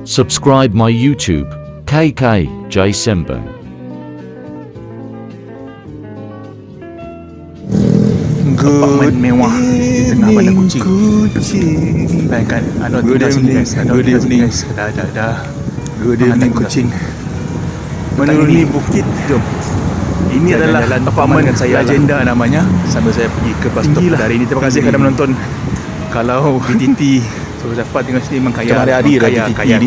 Subscribe my YouTube, KK J Sembo. Apartmen mewah di tengah bandar kucing. Bayangkan, Anwar tinggal sini guys. Anwar tinggal sini guys. Dah. Good evening kucing. Menuruni bukit. Jom. Ini adalah apartmen saya legenda namanya. Sambil saya pergi ke bus stop pada hari ini. Terima kasih kerana menonton. Kalau BTT so dapat tengok sini memang kaya. Hari-hari Kaya.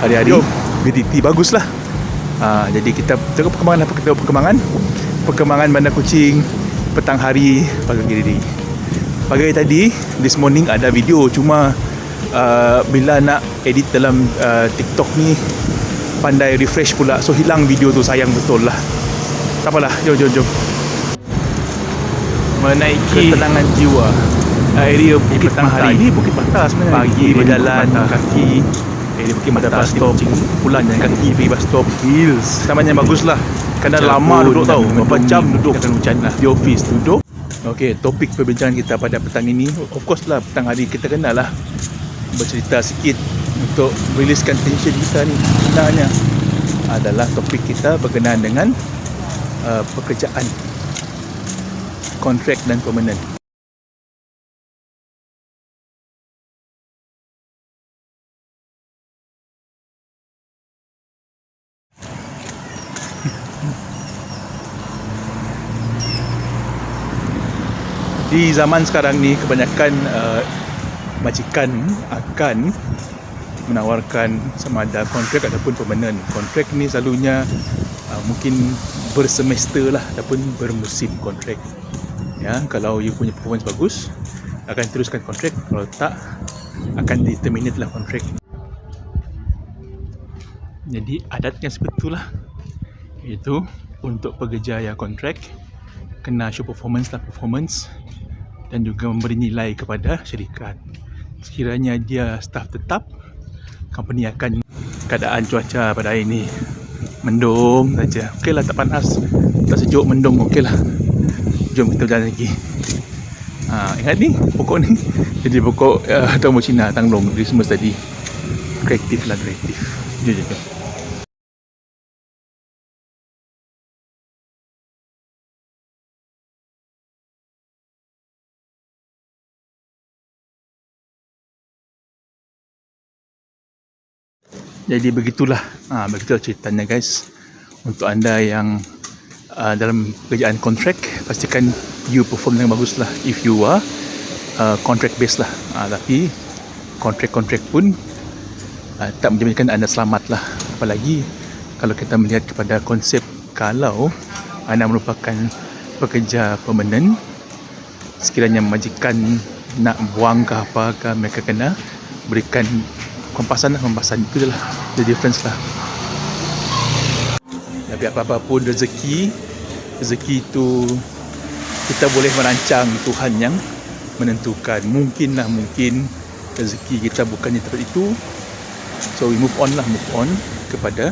Hari-hari BTT baguslah. Jadi kita tengok perkembangan bandar kucing petang hari pagi tadi. This morning ada video, cuma bila nak edit dalam TikTok ni pandai refresh pula, so hilang video tu, sayang betul lah. Tak apalah, jom menaiki ketenangan jiwa area Bukit petang hari ni. Bukit Patah sebenarnya, pagi berjalan kaki Bukit Patah bus stop, pulang jalan kaki pergi bus stop. Hills namanya bagus lah, kerana lama duduk tau, berapa jam duduk, akan hujan lah di office duduk. Okey, topik perbincangan kita pada petang ini, of course lah, petang hari kita kena lah bercerita sikit untuk riliskan tension kita ni. Sebenarnya adalah topik kita berkenaan dengan pekerjaan kontrak dan permanent. Di zaman sekarang ni kebanyakan majikan akan menawarkan sama ada kontrak ataupun permanent. Kontrak ni selalunya mungkin bersemester lah ataupun bermusim kontrak. Ya, kalau you punya performance bagus akan teruskan kontrak, kalau tak akan di-terminate lah kontrak. Jadi adatnya seperti itulah. Itu untuk pekerja yang kontrak kena show performance dan juga memberi nilai kepada syarikat. Sekiranya dia staf tetap, company akan keadaan cuaca pada hari ini mendung saja. Okeylah, tak panas, tak sejuk, mendung, okeylah. Jom kita berjalan lagi. Ingat ni pokok ni jadi pokok Tomo Cina Tanglong Christmas tadi. Kreatif. Jom. Jadi begitulah ceritanya guys. Untuk anda yang dalam pekerjaan kontrak, pastikan you perform dengan bagus lah if you are contract based lah. Tapi kontrak pun tak menjaminkan anda selamat lah. Apalagi kalau kita melihat kepada konsep, kalau anda merupakan pekerja permanent, sekiranya majikan nak buang ke apa ke, mereka kena berikan kompasan. Itu je lah the difference lah. Tapi apa-apa pun rezeki itu kita boleh merancang, Tuhan yang menentukan. Mungkin rezeki kita bukannya tempat itu, so we move on kepada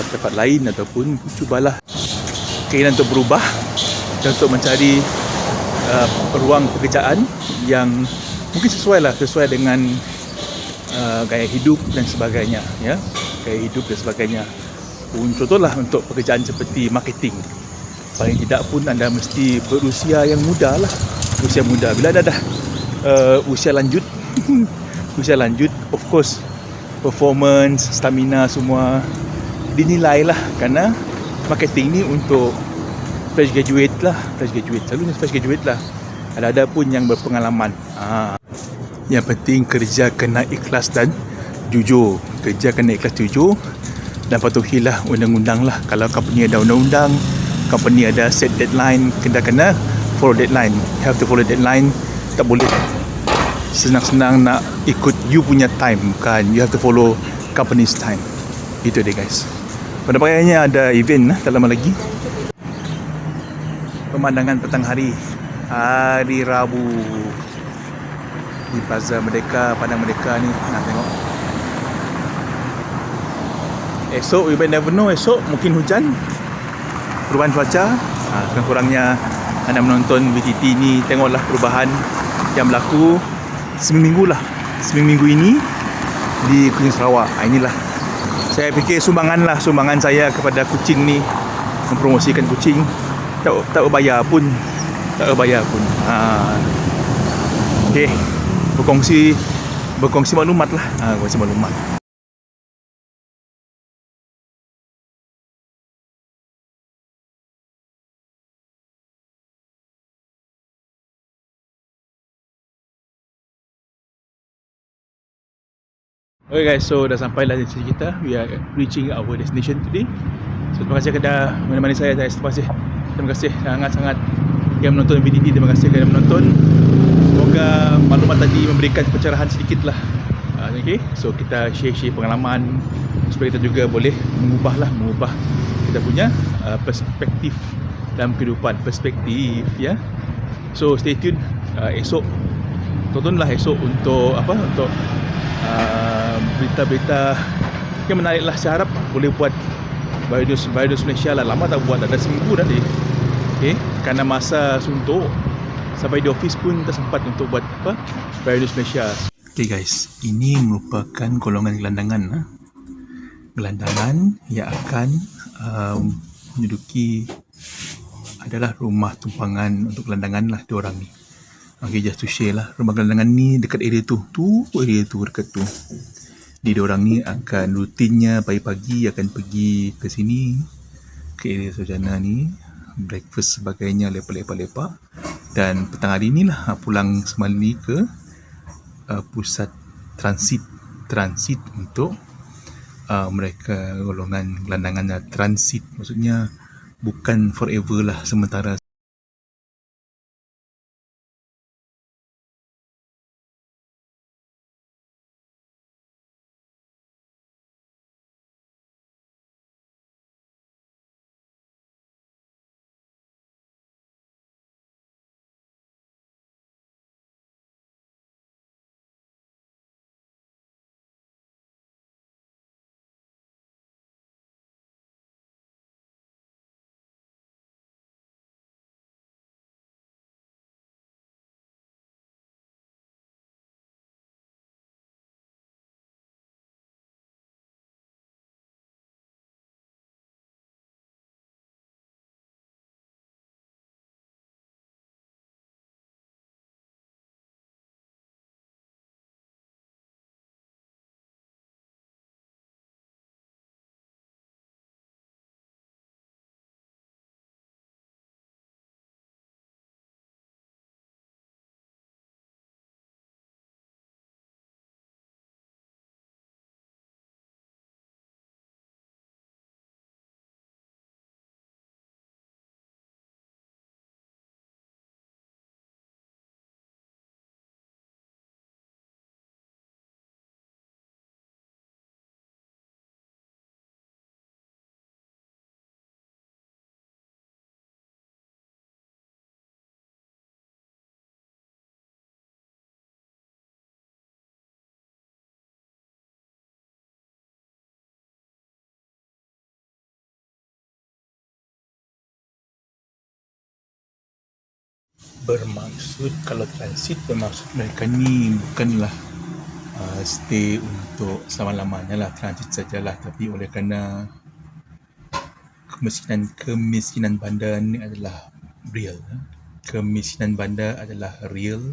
tempat lain, ataupun cubalah keinginan untuk berubah dan untuk mencari ruang pekerjaan yang mungkin sesuai dengan gaya hidup dan sebagainya, ya. Contohlah untuk pekerjaan seperti marketing, paling tidak pun anda mesti berusia yang muda lah. Bila dah usia lanjut of course performance, stamina semua dinilai lah, kerana marketing ni untuk fresh graduate selalunya fresh graduate lah. Ada pun yang berpengalaman. Yang penting kerja kena ikhlas dan jujur. Dan patuhilah undang-undang lah. Kalau company ada undang-undang, company ada set deadline, kena follow deadline. You have to follow deadline. Tak boleh senang-senang nak ikut you punya time, bukan. You have to follow company's time. Itu dia guys. Pada pagi ada event tak lama lagi. Pemandangan petang hari Rabu di Plaza Merdeka, Padang Merdeka ni. Nak tengok. Esok, you never know, esok mungkin hujan. Perubahan cuaca. Kurang-kurangnya anda menonton BTT ni, tengoklah perubahan yang berlaku seminggu ini. di Kuching Sarawak. Inilah saya fikir sumbangan saya kepada kucing ni, mempromosikan kucing. Tak berbayar pun. Okey, berkongsi maklumat lah. Berkongsi maklumat. Okay guys, so dah sampai lah destinasi kita. We are reaching our destination today. So terima kasih kepada menemani saya. Terima kasih sangat-sangat yang menonton video ini. Terima kasih kerana menonton. Semoga maklumat tadi memberikan pencerahan sedikit lah. Okay, so kita share pengalaman supaya kita juga boleh mengubah kita punya perspektif dalam kehidupan. Perspektif, ya. So stay tune. Esok tontonlah esok untuk berita-berita yang menarik lah. Saya harap boleh buat Bionews Malaysia lah. Lama tak buat, ada seminggu dah ni. Okay, kerana masa suntuk sampai di office pun tak sempat untuk buat Bionews Malaysia. Okay guys, ini merupakan golongan gelandangan. Gelandangan yang akan menduduki adalah rumah tumpangan untuk gelandangan lah diorang ni. Okay, just to share lah. Rumah gelandangan ni dekat area tu. Area tu dekat tu. Diorang ni akan rutinnya pagi-pagi akan pergi ke sini, ke area Sarjana ni, breakfast sebagainya, lepak-lepak. Dan petang hari ni lah pulang semali ke pusat transit untuk mereka golongan gelandangan transit. Maksudnya bukan forever lah, sementara. Bermaksud, kalau transit bermaksud mereka ni bukanlah stay untuk selama-lamanya lah, transit sajalah. Tapi oleh kerana kemiskinan bandar ni adalah real, kemiskinan bandar adalah real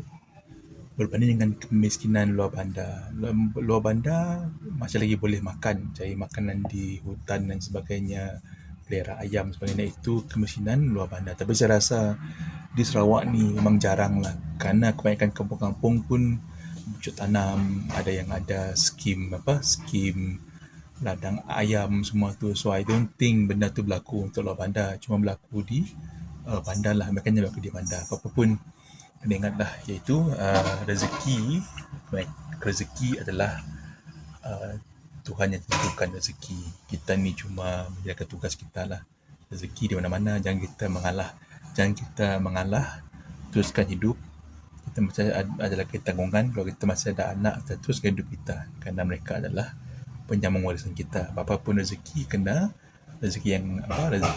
berbanding dengan kemiskinan luar bandar. Luar bandar masih lagi boleh makan, cari makanan di hutan dan sebagainya, pelihara ayam sebagainya. Itu kemiskinan luar bandar. Tapi saya rasa di Sarawak ni memang jarang lah, kerana kebanyakan kampung-kampung pun bercocok tanam, ada yang ada skim ladang ayam semua tu. So I don't think benda tu berlaku untuk luar bandar, cuma berlaku di bandar lah. Mereka berlaku di bandar. Apa pun kena ingatlah, iaitu rezeki adalah Tuhan yang tentukan rezeki. Kita ni cuma menjalankan tugas kita lah. Rezeki di mana-mana, jangan kita mengalah, teruskan hidup. Kita masih ada lagi tanggungan. Kalau kita masih ada anak, kita teruskan hidup kita, kerana mereka adalah penyambung warisan kita. Apapun rezeki, kena rezeki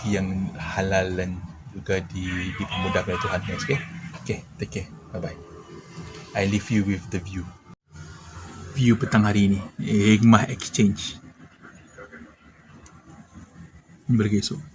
yang halal dan juga dipermudahkan oleh Tuhan. Okay, take care, bye bye. I leave you with the view. view petang hari ni. Hikmah Exchange. Ini bergesok.